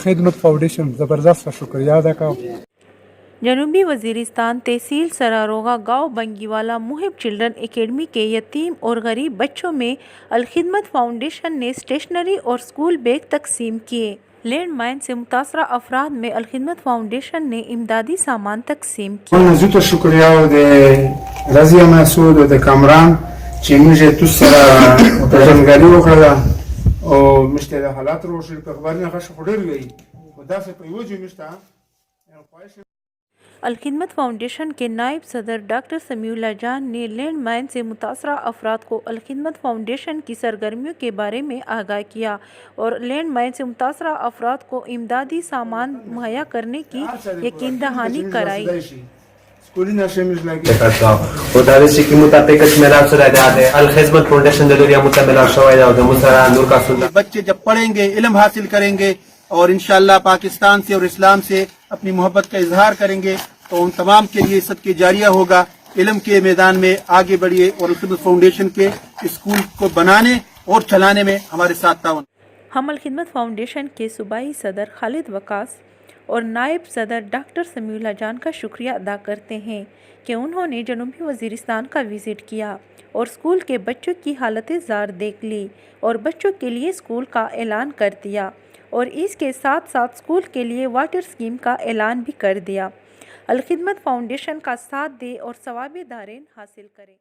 Al-Khidmat foundation زبردست شکریہ ادا کرتا. جنوبی وزیرستان تحصیل سراروغا گاؤں بنگی والا محب چلڈرن اکیڈمی کے یتیم اور غریب بچوں میں الخدمت فاؤنڈیشن نے اسٹیشنری اور اسکول بیگ تقسیم کیے. لینڈ مائن سے متاثرہ افراد میں الخدمت فاؤنڈیشن نے امدادی سامان تقسیم کیا. زیادہ شکریہ رضیہ محسود اور کامران چې موږ تاسو سره پېژندګلوي وکړه او موږ ته د حالات روښانه په خبرونه غوښه ډېر وی او داسې په یو ځای موږ الخدمت فاؤنڈیشن کے نائب صدر ڈاکٹر سمیع اللہ جان نے لینڈ مائن سے متاثرہ افراد کو الخدمت فاؤنڈیشن کی سرگرمیوں کے بارے میں آگاہ کیا اور لینڈ مائن سے متاثرہ افراد کو امدادی سامان مہیا کرنے کی یقین دہانی کرائی. بچے جب پڑھیں گے علم حاصل کریں گے اور انشاءاللہ پاکستان سے اور اسلام سے اپنی محبت کا اظہار کریں گے تو ان تمام کے لیے صدقہ جاریہ ہوگا. علم کے میدان میں آگے بڑھیے اور الخدمت فاؤنڈیشن کے اسکول کو بنانے اور چلانے میں ہمارے ساتھ تعاون. ہم الخدمت فاؤنڈیشن کے صوبائی صدر خالد وقاص اور نائب صدر ڈاکٹر سمیع اللہ جان کا شکریہ ادا کرتے ہیں کہ انہوں نے جنوبی وزیرستان کا وزٹ کیا اور اسکول کے بچوں کی حالت زار دیکھ لی اور بچوں کے لیے اسکول کا اعلان کر دیا اور اس کے ساتھ ساتھ اسکول کے لیے واٹر اسکیم کا اعلان بھی کر دیا. الخدمت فاؤنڈیشن کا ساتھ دیں اور ثواب دارین حاصل کریں.